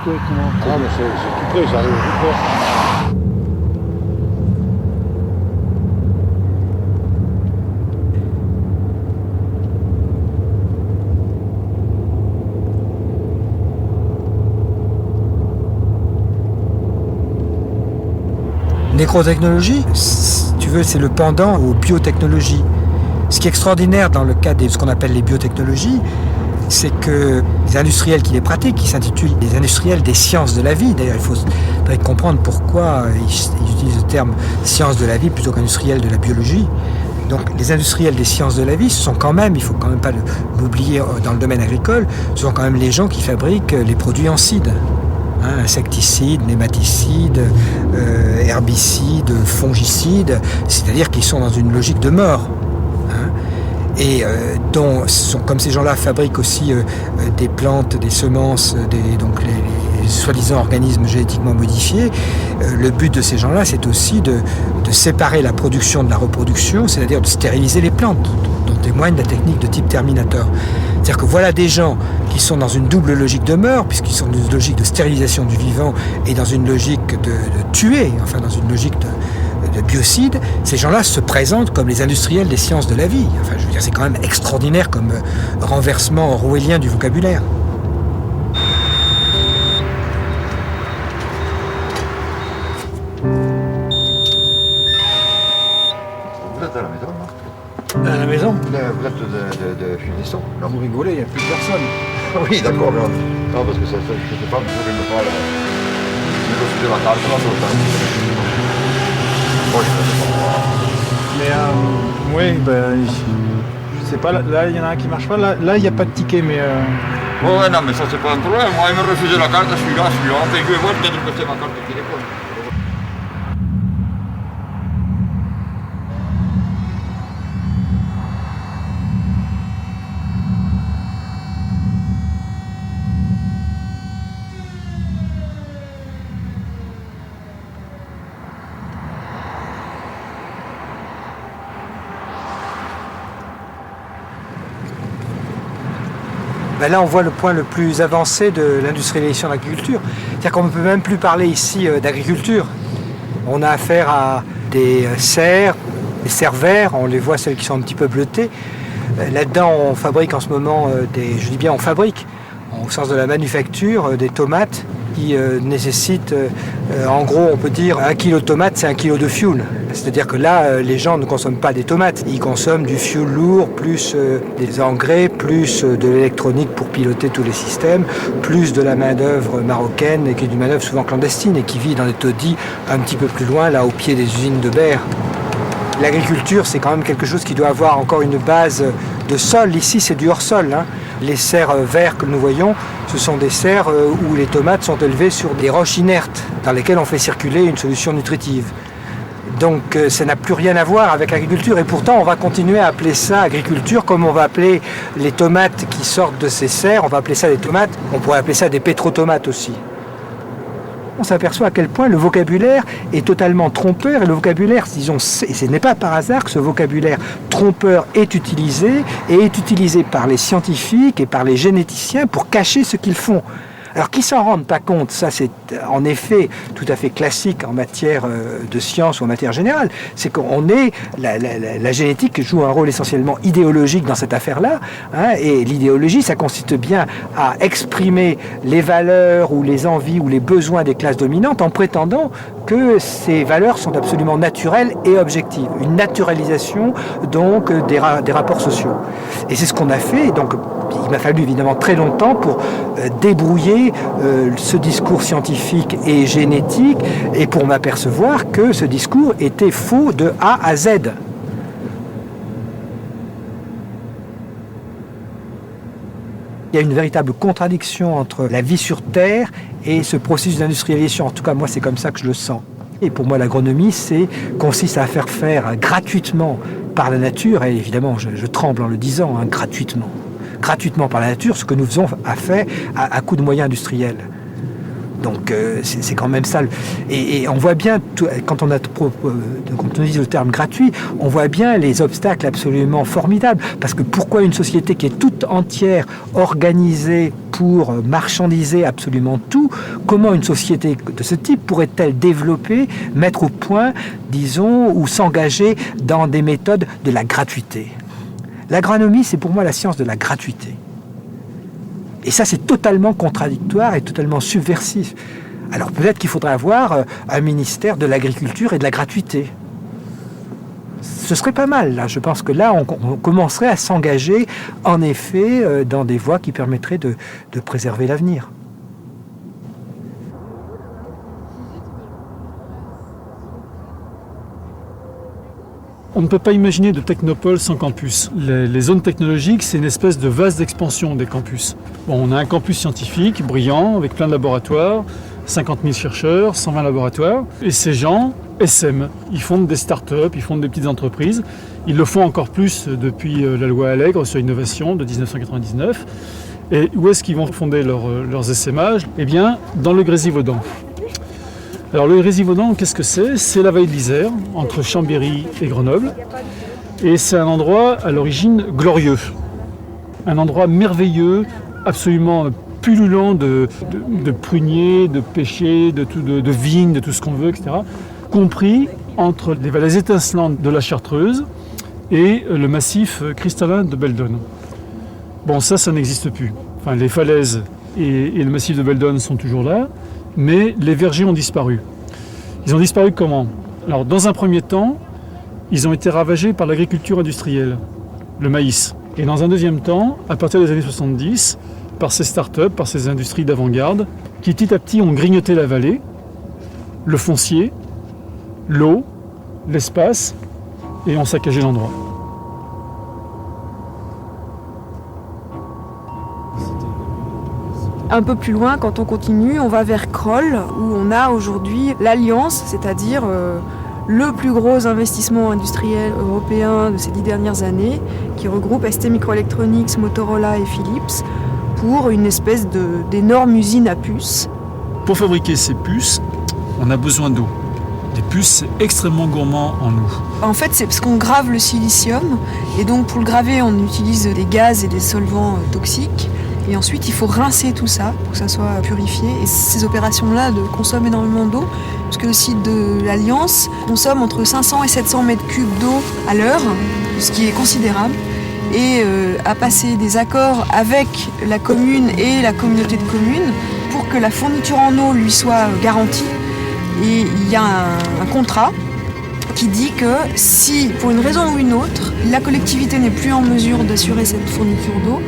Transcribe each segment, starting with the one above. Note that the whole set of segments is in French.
quoi, comment? Ah, mais c'est tout près, ça arrive tout près. Nécrotechnologie, si tu veux, c'est le pendant aux biotechnologies. Ce qui est extraordinaire dans le cas de ce qu'on appelle les biotechnologies, c'est que les industriels qui les pratiquent, qui s'intitulent des industriels des sciences de la vie, d'ailleurs il faudrait comprendre pourquoi ils utilisent le terme sciences de la vie plutôt qu'industriels de la biologie. Donc les industriels des sciences de la vie, ce sont quand même, il ne faut quand même pas l'oublier dans le domaine agricole, ce sont quand même les gens qui fabriquent les produits en cides. Insecticides, nématicides, herbicides, fongicides, c'est-à-dire qu'ils sont dans une logique de mort. Et comme ces gens-là fabriquent aussi des plantes, des semences, donc les soi-disant organismes génétiquement modifiés, le but de ces gens-là, c'est aussi de séparer la production de la reproduction, c'est-à-dire de stériliser les plantes, dont témoigne la technique de type Terminator. C'est-à-dire que voilà des gens qui sont dans une double logique de mort, puisqu'ils sont dans une logique de stérilisation du vivant et dans une logique de tuer, enfin dans une logique de biocide. Ces gens-là se présentent comme les industriels des sciences de la vie. Enfin, je veux dire, c'est quand même extraordinaire comme renversement orwellien du vocabulaire. Vous êtes à la maison, non? À la maison? Vous êtes de Finisson? Non, vous rigolez, il n'y a plus personne. Oui, d'accord, mais non, parce que je ne sais pas, vous pouvez me faire le dossier de la carte, là, sur le temps. Bon, je ne sais pas. Mais oui, ben, je sais pas, là il y en a un qui marche pas, là il n'y a pas de ticket, mais... Ouais, non, mais ça c'est pas un problème. Moi, il me refusait la carte, celui-là. Enfin, je vais voir, peut-être que c'est ma carte de téléphone. Ben là, on voit le point le plus avancé de l'industrialisation de l'agriculture. C'est-à-dire qu'on ne peut même plus parler ici d'agriculture. On a affaire à des serres verts, on les voit, celles qui sont un petit peu bleutées. Là-dedans, on fabrique en ce moment je dis bien on fabrique, au sens de la manufacture, des tomates qui nécessitent, en gros, on peut dire 1 kilo de tomates, c'est 1 kilo de fuel. C'est-à-dire que là, les gens ne consomment pas des tomates, ils consomment du fuel lourd, plus des engrais, plus de l'électronique pour piloter tous les systèmes, plus de la main-d'œuvre marocaine, et qui est une main-d'œuvre souvent clandestine et qui vit dans des taudis un petit peu plus loin, là au pied des usines de Berre. L'agriculture, c'est quand même quelque chose qui doit avoir encore une base de sol. Ici, c'est du hors-sol. Les serres verts que nous voyons, ce sont des serres où les tomates sont élevées sur des roches inertes, dans lesquelles on fait circuler une solution nutritive. Donc ça n'a plus rien à voir avec l'agriculture, et pourtant on va continuer à appeler ça agriculture, comme on va appeler les tomates qui sortent de ces serres, on va appeler ça des tomates, on pourrait appeler ça des pétrotomates aussi. On s'aperçoit à quel point le vocabulaire est totalement trompeur, et le vocabulaire, disons, et ce n'est pas par hasard que ce vocabulaire trompeur est utilisé par les scientifiques et par les généticiens pour cacher ce qu'ils font. Alors qu'ils s'en rendent pas compte, ça c'est en effet tout à fait classique en matière de science ou en matière générale, c'est qu'on est, la génétique joue un rôle essentiellement idéologique dans cette affaire-là, et l'idéologie ça consiste bien à exprimer les valeurs ou les envies ou les besoins des classes dominantes en prétendant que ces valeurs sont absolument naturelles et objectives, une naturalisation donc des rapports sociaux. Et c'est ce qu'on a fait, donc il m'a fallu évidemment très longtemps pour débrouiller ce discours scientifique et génétique et pour m'apercevoir que ce discours était faux de A à Z. Il y a une véritable contradiction entre la vie sur Terre et ce processus d'industrialisation. En tout cas, moi, c'est comme ça que je le sens. Et pour moi, l'agronomie, consiste à faire gratuitement par la nature, et évidemment, je tremble en le disant, gratuitement par la nature, ce que nous faisons à coup de moyens industriels. Donc c'est quand même ça. Et on voit bien, quand on utilise le terme gratuit, on voit bien les obstacles absolument formidables. Parce que pourquoi une société qui est toute entière organisée pour marchandiser absolument tout, comment une société de ce type pourrait-elle développer, mettre au point, disons, ou s'engager dans des méthodes de la gratuité? L'agronomie, c'est pour moi la science de la gratuité. Et ça, c'est totalement contradictoire et totalement subversif. Alors peut-être qu'il faudrait avoir un ministère de l'agriculture et de la gratuité. Ce serait pas mal, là. Je pense que là, on commencerait à s'engager, en effet, dans des voies qui permettraient de préserver l'avenir. On ne peut pas imaginer de technopole sans campus. Les zones technologiques, c'est une espèce de vase d'expansion des campus. Bon, on a un campus scientifique, brillant, avec plein de laboratoires, 50 000 chercheurs, 120 laboratoires. Et ces gens essaiment. Ils fondent des start-up, ils fondent des petites entreprises. Ils le font encore plus depuis la loi Allègre sur l'innovation de 1999. Et où est-ce qu'ils vont fonder leurs essaimages? Eh bien, dans le Grésivaudan. Alors le Grésivaudan, qu'est-ce que c'est? C'est la vallée de l'Isère, entre Chambéry et Grenoble. Et c'est un endroit à l'origine glorieux. Un endroit merveilleux, absolument pullulant de pruniers, de pêchers, de vignes, de tout ce qu'on veut, etc. Compris entre les vallées étincelantes de la Chartreuse et le massif cristallin de Beldon. Bon, ça n'existe plus. Enfin, les falaises et le massif de Beldon sont toujours là, mais les vergers ont disparu. Ils ont disparu comment? Alors, dans un premier temps, ils ont été ravagés par l'agriculture industrielle, le maïs. Et dans un deuxième temps, à partir des années 70, par ces start-up, par ces industries d'avant-garde, qui petit à petit ont grignoté la vallée, le foncier, l'eau, l'espace, et ont saccagé l'endroit. Un peu plus loin, quand on continue, on va vers Crolles, où on a aujourd'hui l'Alliance, c'est-à-dire le plus gros investissement industriel européen de ces 10 dernières années, qui regroupe ST Microelectronics, Motorola et Philips, pour une espèce d'énorme usine à puces. Pour fabriquer ces puces, on a besoin d'eau. Les puces, c'est extrêmement gourmand en eau. En fait, c'est parce qu'on grave le silicium, et donc pour le graver, on utilise des gaz et des solvants toxiques. Et ensuite, il faut rincer tout ça pour que ça soit purifié. Et ces opérations-là consomment énormément d'eau, parce que le site de l'Alliance consomme entre 500 et 700 mètres cubes d'eau à l'heure, ce qui est considérable. Et a passé des accords avec la commune et la communauté de communes pour que la fourniture en eau lui soit garantie. Et il y a un contrat qui dit que si, pour une raison ou une autre, la collectivité n'est plus en mesure d'assurer cette fourniture d'eau,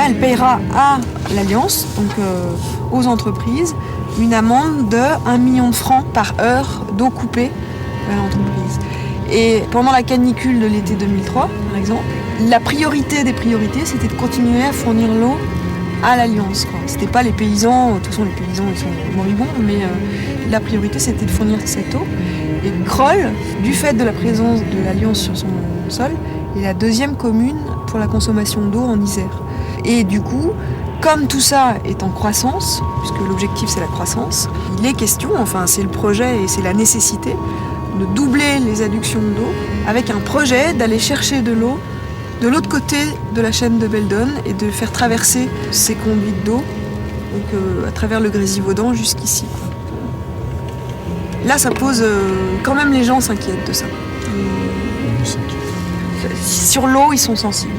elle payera à l'Alliance, donc aux entreprises, une amende de 1 million de francs par heure d'eau coupée à l'entreprise. Et pendant la canicule de l'été 2003, par exemple, la priorité des priorités, c'était de continuer à fournir l'eau à l'Alliance. C'était pas les paysans, de toute façon les paysans ils sont moribonds, mais la priorité c'était de fournir cette eau. Et Crolles, du fait de la présence de l'Alliance sur son sol, est la deuxième commune pour la consommation d'eau en Isère. Et du coup, comme tout ça est en croissance, puisque l'objectif c'est la croissance, il est question, enfin c'est le projet et c'est la nécessité, de doubler les adductions d'eau avec un projet d'aller chercher de l'eau de l'autre côté de la chaîne de Beldon et de faire traverser ces conduites d'eau donc, à travers le Grésivaudan jusqu'ici. Là, ça pose... quand même, les gens s'inquiètent de ça. Sur l'eau, ils sont sensibles.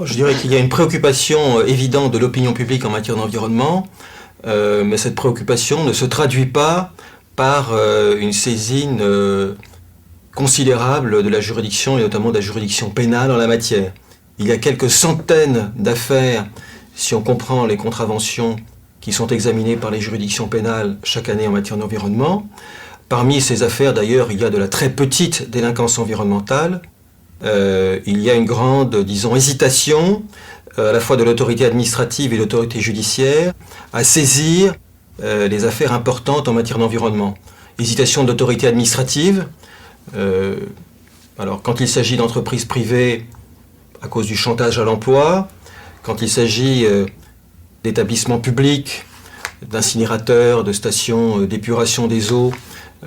Je dirais qu'il y a une préoccupation évidente de l'opinion publique en matière d'environnement, mais cette préoccupation ne se traduit pas par une saisine considérable de la juridiction, et notamment de la juridiction pénale en la matière. Il y a quelques centaines d'affaires, si on comprend les contraventions qui sont examinées par les juridictions pénales chaque année en matière d'environnement. Parmi ces affaires, d'ailleurs, il y a de la très petite délinquance environnementale. Il y a une grande, disons, hésitation, à la fois de l'autorité administrative et de l'autorité judiciaire, à saisir les affaires importantes en matière d'environnement. Hésitation de l'autorité administrative. Alors, quand il s'agit d'entreprises privées, à cause du chantage à l'emploi, quand il s'agit d'établissements publics, d'incinérateurs, de stations d'épuration des eaux.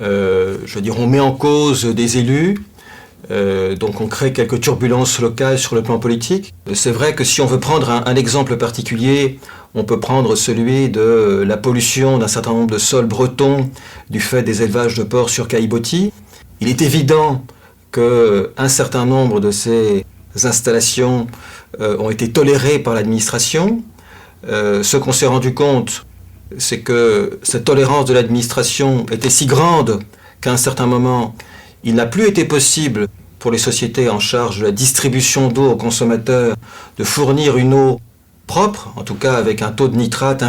On met en cause des élus. Donc on crée quelques turbulences locales sur le plan politique. C'est vrai que si on veut prendre un exemple particulier, on peut prendre celui de la pollution d'un certain nombre de sols bretons du fait des élevages de porcs sur Caillebotis. Il est évident qu'un certain nombre de ces installations ont été tolérées par l'administration. Ce qu'on s'est rendu compte, c'est que cette tolérance de l'administration était si grande qu'à un certain moment, il n'a plus été possible pour les sociétés en charge de la distribution d'eau aux consommateurs de fournir une eau propre, en tout cas avec un taux de nitrate